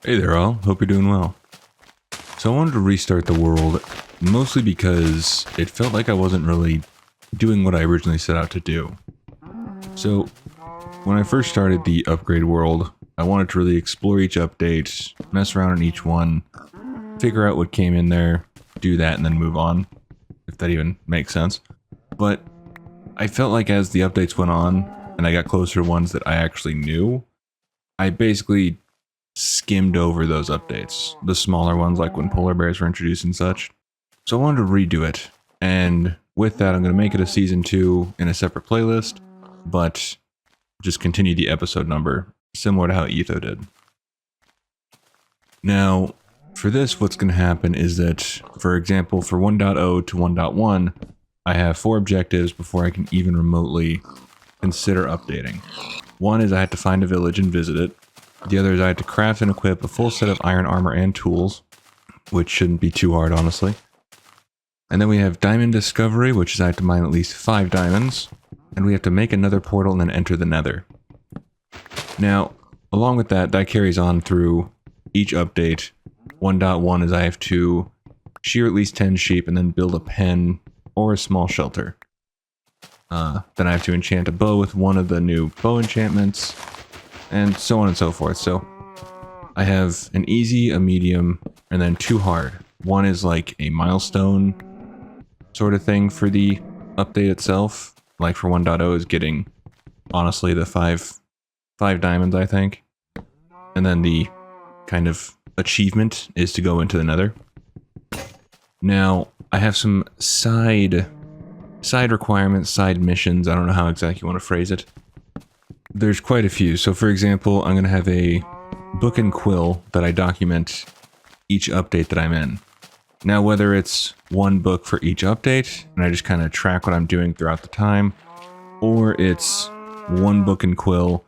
Hey there all, hope you're doing well. So I wanted to restart the world, mostly because it felt like I wasn't really doing what I originally set out to do. So when I first started the upgrade world, I wanted to really explore each update, mess around in each one, figure out what came in there, do that, and then move on, if that even makes sense. But I felt like as the updates went on, and I got closer to ones that I actually knew, I basically skimmed over those updates, the smaller ones like when polar bears were introduced and such. So I wanted to redo it, and with that I'm going to make it a season 2 in a separate playlist, but just continue the episode number, similar to how Etho did. Now, for this, what's going to happen is that, for example, for 1.0 to 1.1, I have 4 objectives before I can even remotely consider updating. One is I had to find a village and visit it. The other is I had to craft and equip a full set of iron armor and tools, which shouldn't be too hard, honestly. And then we have diamond discovery, which is I have to mine at least 5 diamonds, and we have to make another portal and then enter the nether. Now, along with that, that carries on through each update. 1.1 is I have to shear at least 10 sheep and then build a pen or a small shelter. Then I have to enchant a bow with one of the new bow enchantments, and so on and so forth. So I have an easy, a medium, and then 2 hard. One is like a milestone sort of thing for the update itself. Like for 1.0 is getting, honestly, the 5 diamonds, I think. And then the kind of achievement is to go into the nether. Now, I have some side requirements, side missions. I don't know how exactly you want to phrase it. There's quite a few. So for example, I'm going to have a book and quill that I document each update that I'm in. Now, whether it's one book for each update, and I just kind of track what I'm doing throughout the time, or it's one book and quill,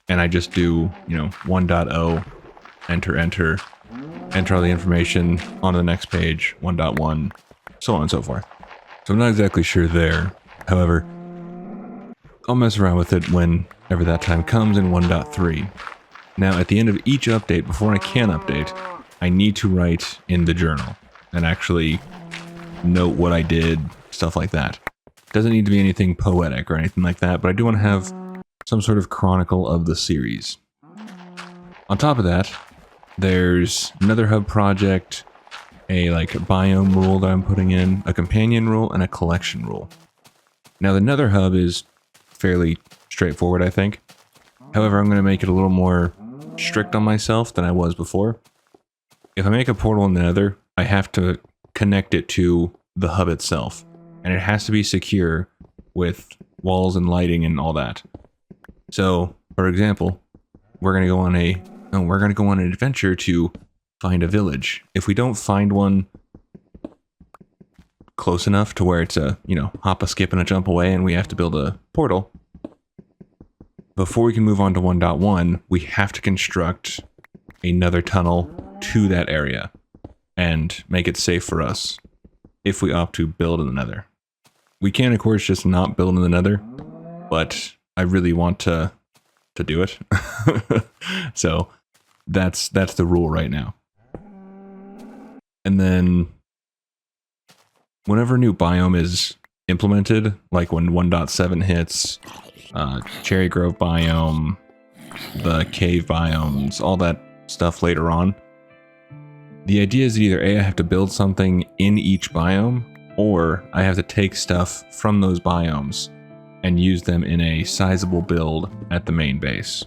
and I just do, 1.0, enter all the information on the next page, 1.1, so on and so forth. So I'm not exactly sure there. However, I'll mess around with it whenever that time comes in 1.3. Now, at the end of each update, before I can update, I need to write in the journal and actually note what I did, stuff like that. Doesn't need to be anything poetic or anything like that, but I do want to have some sort of chronicle of the series. On top of that, there's another hub project, a biome rule that I'm putting in, a companion rule, and a collection rule. Now, the nether hub is fairly straightforward, I think. However, I'm going to make it a little more strict on myself than I was before. If I make a portal in the nether, I have to connect it to the hub itself, and it has to be secure with walls and lighting and all that. So, for example, we're going to go on an adventure to find a village. If we don't find one close enough to where it's a, hop, a skip, and a jump away, and we have to build a portal, before we can move on to 1.1, we have to construct another tunnel to that area and make it safe for us if we opt to build in the nether. We can, of course, just not build in the nether, but I really want to do it. So that's the rule right now. And then whenever a new biome is implemented, like when 1.7 hits, Cherry Grove biome, the cave biomes, all that stuff later on, the idea is that either A, I have to build something in each biome, or I have to take stuff from those biomes and use them in a sizable build at the main base.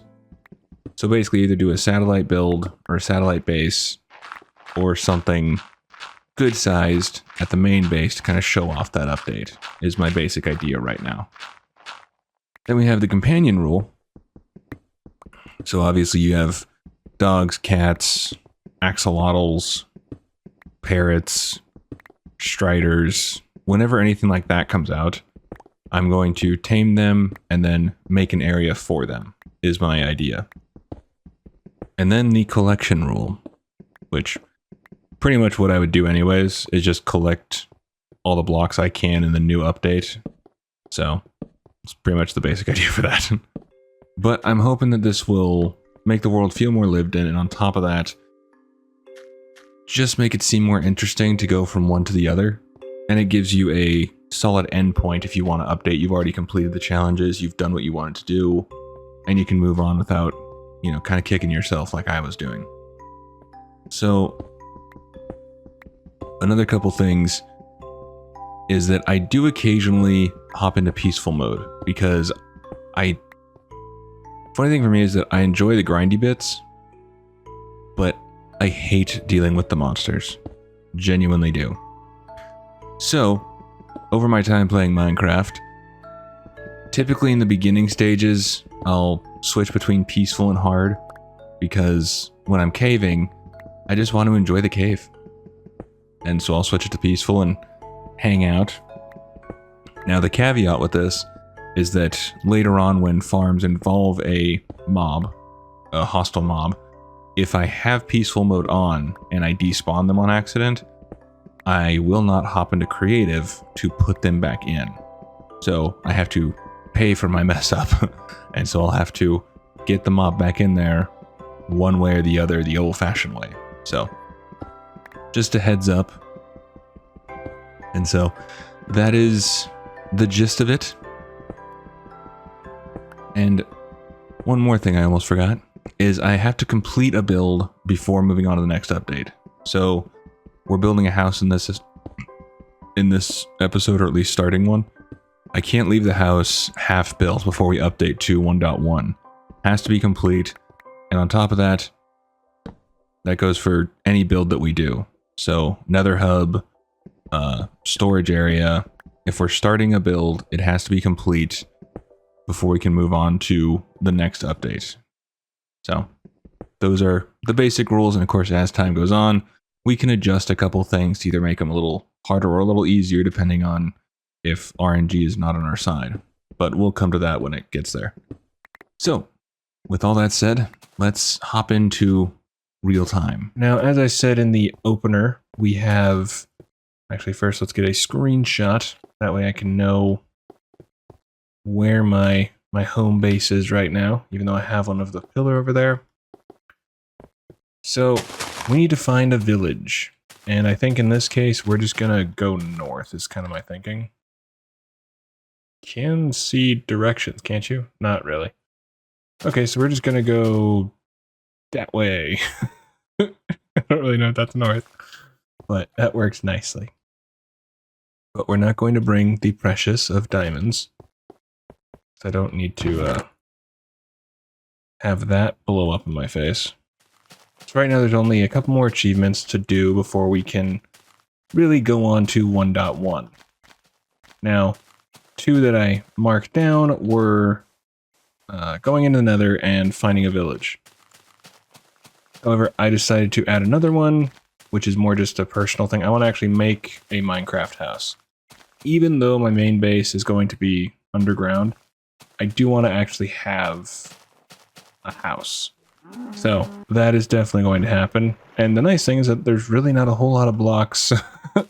So basically either do a satellite build or a satellite base or something good sized at the main base to kind of show off that update is my basic idea right now. Then we have the companion rule. So obviously you have dogs, cats, axolotls, parrots, striders. Whenever anything like that comes out, I'm going to tame them and then make an area for them, is my idea. And then the collection rule, which pretty much what I would do anyways, is just collect all the blocks I can in the new update. So it's pretty much the basic idea for that. But I'm hoping that this will make the world feel more lived in, and on top of that, just make it seem more interesting to go from one to the other. And it gives you a solid endpoint if you want to update. You've already completed the challenges, you've done what you wanted to do, and you can move on without, you know, kind of kicking yourself like I was doing. So, another couple things is that I do occasionally hop into peaceful mode because funny thing for me is that I enjoy the grindy bits, but I hate dealing with the monsters. Genuinely do. So, over my time playing Minecraft, typically in the beginning stages, I'll switch between peaceful and hard, because when I'm caving, I just want to enjoy the cave. And so I'll switch it to peaceful and hang out. Now the caveat with this is that later on when farms involve a mob, a hostile mob, if I have peaceful mode on and I despawn them on accident, I will not hop into creative to put them back in. So I have to pay for my mess up. And so I'll have to get the mob back in there one way or the other, the old-fashioned way. So just a heads up. And so that is the gist of it. And one more thing I almost forgot is I have to complete a build before moving on to the next update. So we're building a house in this episode, or at least starting one. I can't leave the house half built before we update to 1.1. Has to be complete. And on top of that, that goes for any build that we do. So Nether hub, storage area. If we're starting a build, it has to be complete before we can move on to the next update. So those are the basic rules. And of course, as time goes on, we can adjust a couple things to either make them a little harder or a little easier, depending on if RNG is not on our side. But we'll come to that when it gets there. So with all that said, let's hop into real time. Now, as I said in the opener, we have... Actually, first let's get a screenshot. That way I can know where my home base is right now, even though I have one of the pillar over there. So we need to find a village. And I think in this case, we're just gonna go north, is kind of my thinking. Can see directions, can't you? Not really. Okay, so we're just gonna go that way. I don't really know if that's north, but that works nicely. But we're not going to bring the precious of diamonds. So I don't need to have that blow up in my face. So right now there's only a couple more achievements to do before we can really go on to 1.1. Now, 2 that I marked down were going into the Nether and finding a village. However, I decided to add another one, which is more just a personal thing. I want to actually make a Minecraft house. Even though my main base is going to be underground, I do want to actually have a house. So that is definitely going to happen. And the nice thing is that there's really not a whole lot of blocks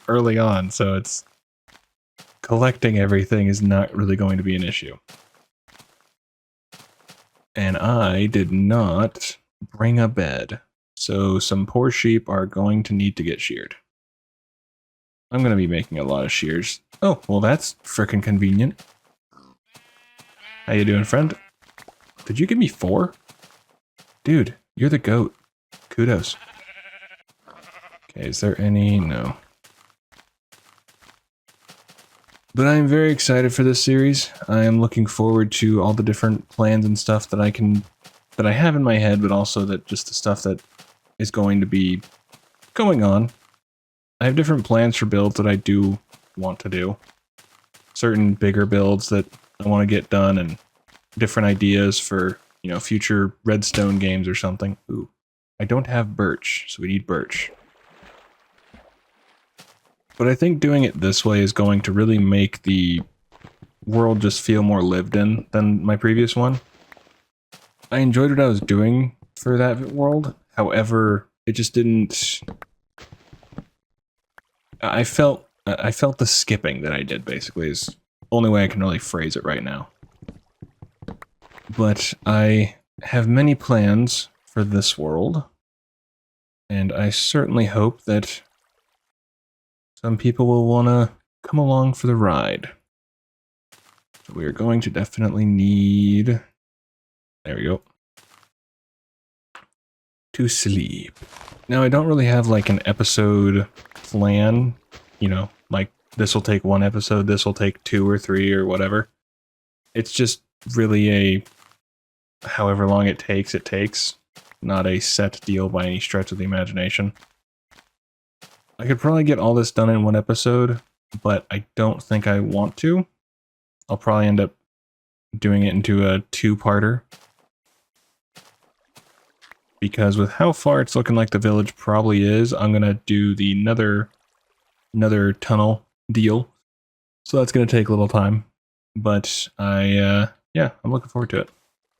early on, so it's collecting everything is not really going to be an issue. And I did not bring a bed, so some poor sheep are going to need to get sheared. I'm going to be making a lot of shears. Oh, well that's frickin' convenient. How you doing, friend? Did you give me 4? Dude, you're the goat. Kudos. Okay, is there any? No. But I am very excited for this series. I am looking forward to all the different plans and stuff that I have in my head, but also that just the stuff that is going to be going on. I have different plans for builds that I do want to do. Certain bigger builds that I want to get done, and different ideas for, you know, future redstone games or something. Ooh, I don't have birch, so we need birch. But I think doing it this way is going to really make the world just feel more lived in than my previous one. I enjoyed what I was doing for that world. However, it just didn't... I felt the skipping that I did, basically, is the only way I can really phrase it right now. But I have many plans for this world. And I certainly hope that some people will want to come along for the ride. So we are going to definitely need... There we go. To sleep. Now, I don't really have like an episode plan, you know, like this will take 1 episode, this will take 2 or 3 or whatever. It's just really a however long it takes, not a set deal by any stretch of the imagination. I could probably get all this done in 1 episode, but I don't think I want to. I'll probably end up doing it into a 2-parter. Because with how far it's looking like the village probably is, I'm going to do the another tunnel deal. So that's going to take a little time. But yeah, I'm looking forward to it.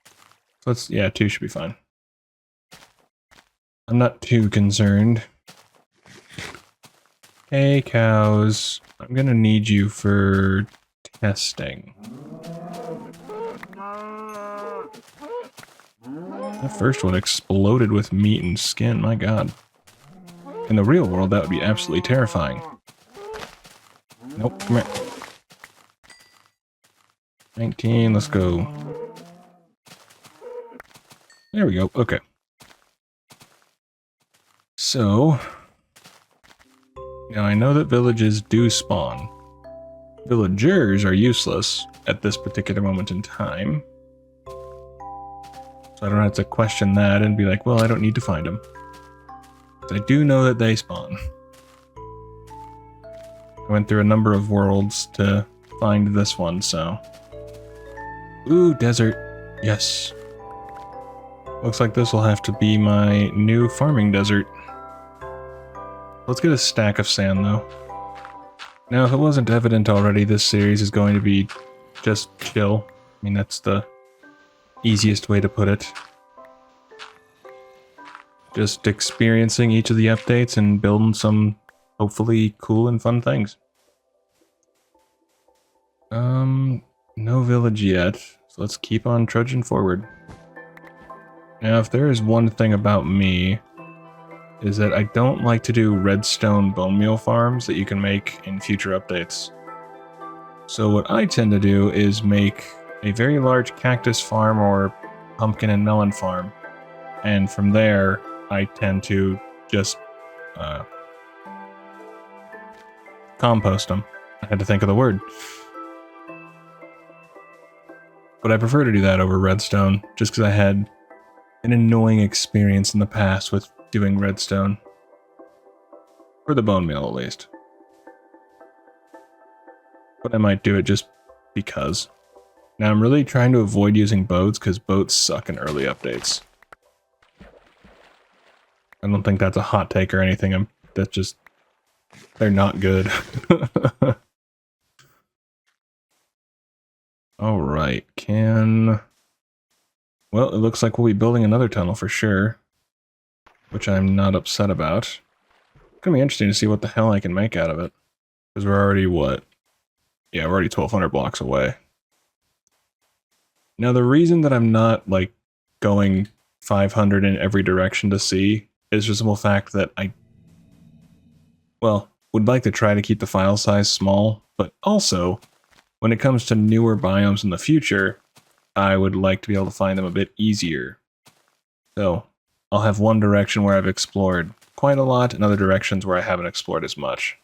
So let's, yeah, 2 should be fine. I'm not too concerned. Hey, cows. I'm going to need you for testing. The first one exploded with meat and skin, my god. In the real world, that would be absolutely terrifying. Nope, come here. 19, let's go. There we go, okay. So, now I know that villages do spawn. Villagers are useless at this particular moment in time. So I don't have to question that and be like, well, I don't need to find them. But I do know that they spawn. I went through a number of worlds to find this one, so... Ooh, desert. Yes. Looks like this will have to be my new farming desert. Let's get a stack of sand, though. Now, if it wasn't evident already, this series is going to be just chill. I mean, that's the easiest way to put it. Just experiencing each of the updates and building some hopefully cool and fun things. No village yet, so let's keep on trudging forward. Now, if there is one thing about me, is that I don't like to do redstone bone meal farms that you can make in future updates. So what I tend to do is make a very large cactus farm or pumpkin and melon farm. And from there, I tend to just compost them. I had to think of the word. But I prefer to do that over redstone, just because I had an annoying experience in the past with doing redstone. For the bone meal, at least. But I might do it just because. Now, I'm really trying to avoid using boats, because boats suck in early updates. I don't think that's a hot take or anything. That's just... They're not good. Alright, well, it looks like we'll be building another tunnel for sure. Which I'm not upset about. It's gonna be interesting to see what the hell I can make out of it. Because we're already, what? Yeah, we're already 1,200 blocks away. Now, the reason that I'm not, like, going 500 in every direction to see is just the simple fact that I, well, would like to try to keep the file size small, but also, when it comes to newer biomes in the future, I would like to be able to find them a bit easier. So, I'll have one direction where I've explored quite a lot, and other directions where I haven't explored as much.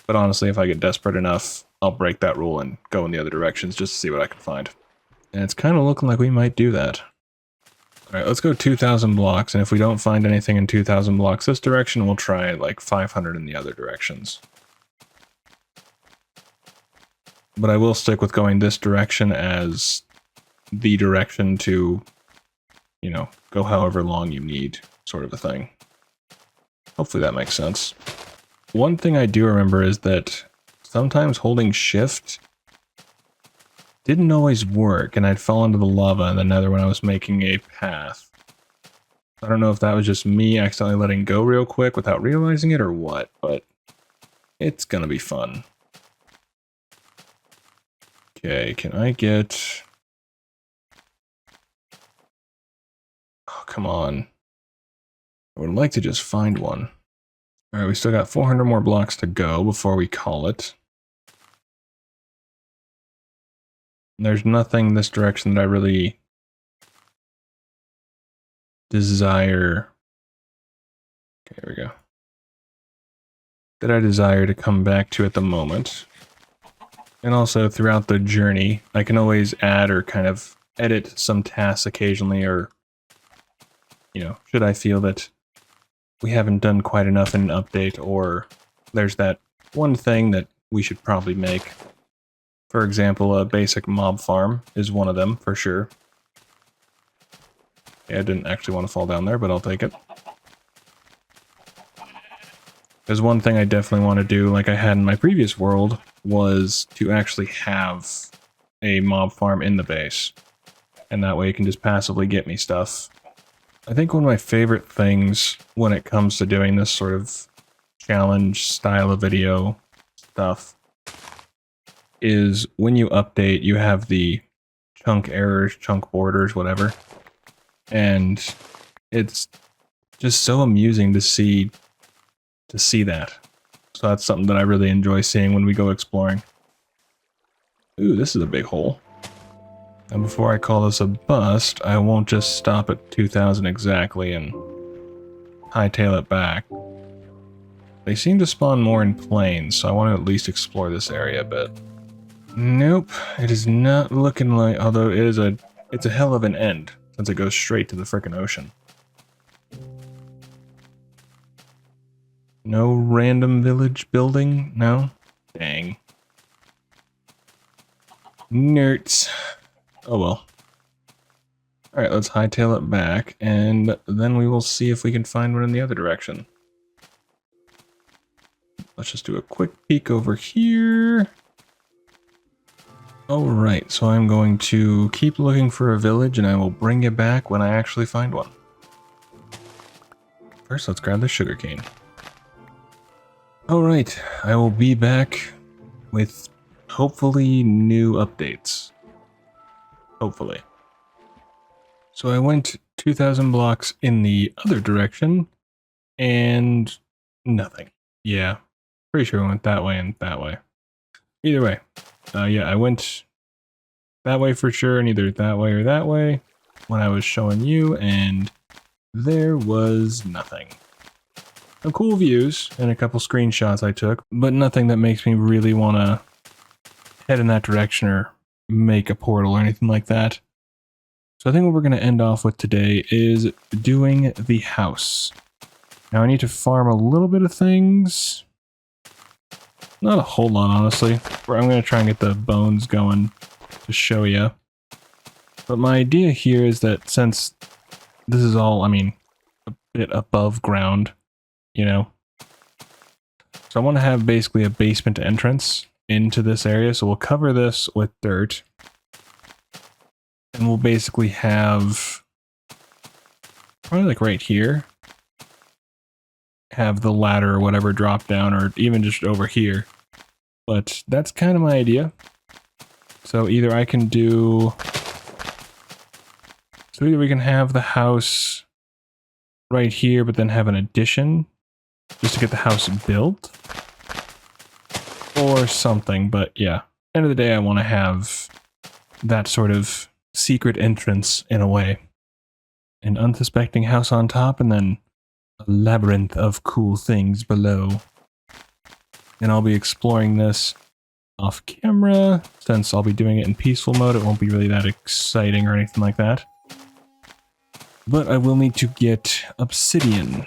But honestly, if I get desperate enough, I'll break that rule and go in the other directions just to see what I can find. And it's kind of looking like we might do that. Alright, let's go 2,000 blocks, and if we don't find anything in 2,000 blocks this direction, we'll try like 500 in the other directions. But I will stick with going this direction as the direction to, you know, go however long you need, sort of a thing. Hopefully that makes sense. One thing I do remember is that sometimes holding shift didn't always work, and I'd fall into the lava in the nether when I was making a path. I don't know if that was just me accidentally letting go real quick without realizing it or what, but it's gonna be fun. Okay, can I get... Oh, come on. I would like to just find one. All right, we still got 400 more blocks to go before we call it. There's nothing in this direction that I really desire. Okay, here we go. That I desire to come back to at the moment. And also throughout the journey, I can always add or kind of edit some tasks occasionally, or, you know, should I feel that we haven't done quite enough in an update, or there's that one thing that we should probably make. For example, a basic mob farm is one of them, for sure. Yeah, I didn't actually want to fall down there, but I'll take it. There's one thing I definitely want to do, like I had in my previous world, was to actually have a mob farm in the base. And that way it can just passively get me stuff. I think one of my favorite things when it comes to doing this sort of challenge style of video stuff is when you update, you have the chunk errors, chunk borders, whatever. And it's just so amusing to see that. So that's something that I really enjoy seeing when we go exploring. Ooh, this is a big hole. And before I call this a bust, I won't just stop at 2,000 exactly and hightail it back. They seem to spawn more in plains, so I want to at least explore this area a bit. Nope, it is not looking like, although it's a hell of an end, since it goes straight to the frickin' ocean. No random village building? No? Dang. Nerds. Oh well. Alright, let's hightail it back, and then we will see if we can find one in the other direction. Let's just do a quick peek over here. Alright, so I'm going to keep looking for a village, and I will bring you back when I actually find one. First, let's grab the sugarcane. Alright, I will be back with hopefully new updates. Hopefully. So I went 2,000 blocks in the other direction, and nothing. Yeah, pretty sure I went that way and that way. Either way, yeah, I went that way for sure, and either that way or that way when I was showing you, and there was nothing. Some cool views and a couple screenshots I took, but nothing that makes me really want to head in that direction or make a portal or anything like that. So I think what we're going to end off with today is doing the house. Now I need to farm a little bit of things. Not a whole lot, honestly. I'm going to try and get the bones going to show you. But my idea here is that since this is all, I mean, a bit above ground, you know. So I want to have basically a basement entrance into this area. So we'll cover this with dirt. And we'll basically have, probably like right here, have the ladder or whatever drop down, or even just over here. But that's kind of my idea. So either I can do, so either we can have the house right here, but then have an addition just to get the house built, or something. But yeah, end of the day, I want to have that sort of secret entrance in a way. An unsuspecting house on top, and then a labyrinth of cool things below. And I'll be exploring this off camera, since I'll be doing it in peaceful mode. It won't be really that exciting or anything like that. But I will need to get obsidian,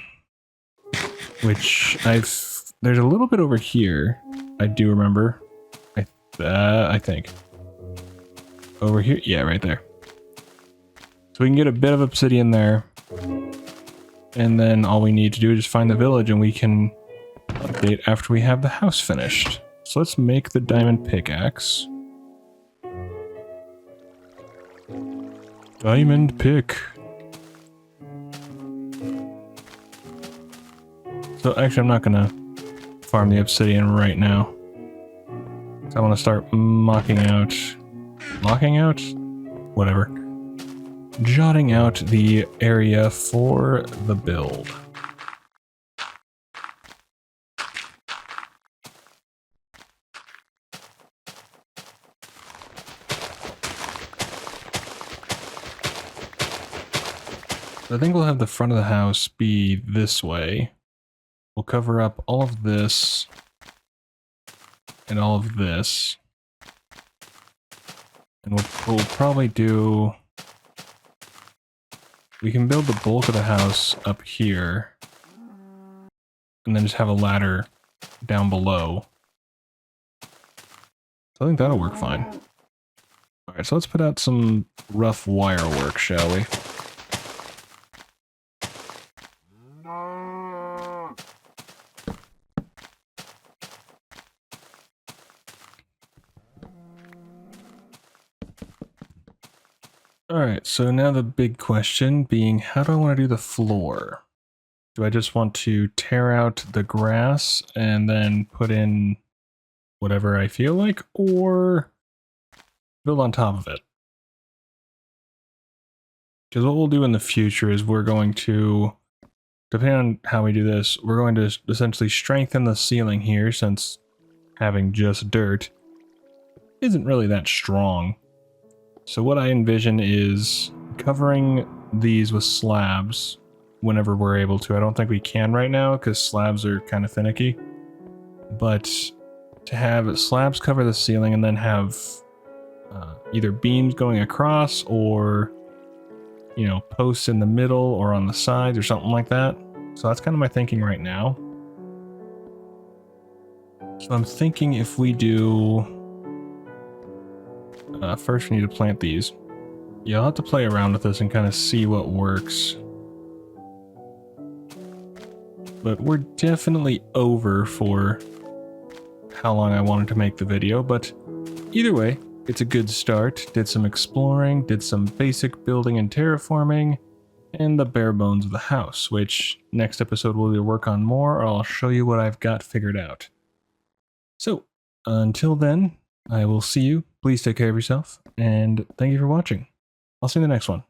which there's a little bit over here. I do remember. I think. Over here? Yeah, right there. So we can get a bit of obsidian there. And then all we need to do is just find the village, and we can update after we have the house finished. So let's make the diamond pickaxe. Diamond pick. So actually I'm not gonna farm the obsidian right now. I want to start mocking out, whatever. Jotting out the area for the build. So I think we'll have the front of the house be this way. We'll cover up all of this and all of this. And we'll probably do... We can build the bulk of the house up here. And then just have a ladder down below. So I think that'll work fine. Alright, so let's put out some rough wire work, shall we? Alright, so now the big question being, how do I want to do the floor? Do I just want to tear out the grass and then put in whatever I feel like, or build on top of it? Because what we'll do in the future is we're going to, depending on how we do this, we're going to essentially strengthen the ceiling here, since having just dirt isn't really that strong. So what I envision is covering these with slabs whenever we're able to. I don't think we can right now because slabs are kind of finicky. But to have slabs cover the ceiling and then have either beams going across or, you know, posts in the middle or on the sides or something like that. So that's kind of my thinking right now. So I'm thinking if we do... first we need to plant these. Yeah, I'll have to play around with this and kind of see what works. But we're definitely over for how long I wanted to make the video, but either way, it's a good start. Did some exploring, did some basic building and terraforming, and the bare bones of the house, which next episode we'll either work on more or I'll show you what I've got figured out. So, until then, I will see you. Please take care of yourself, and thank you for watching. I'll see you in the next one.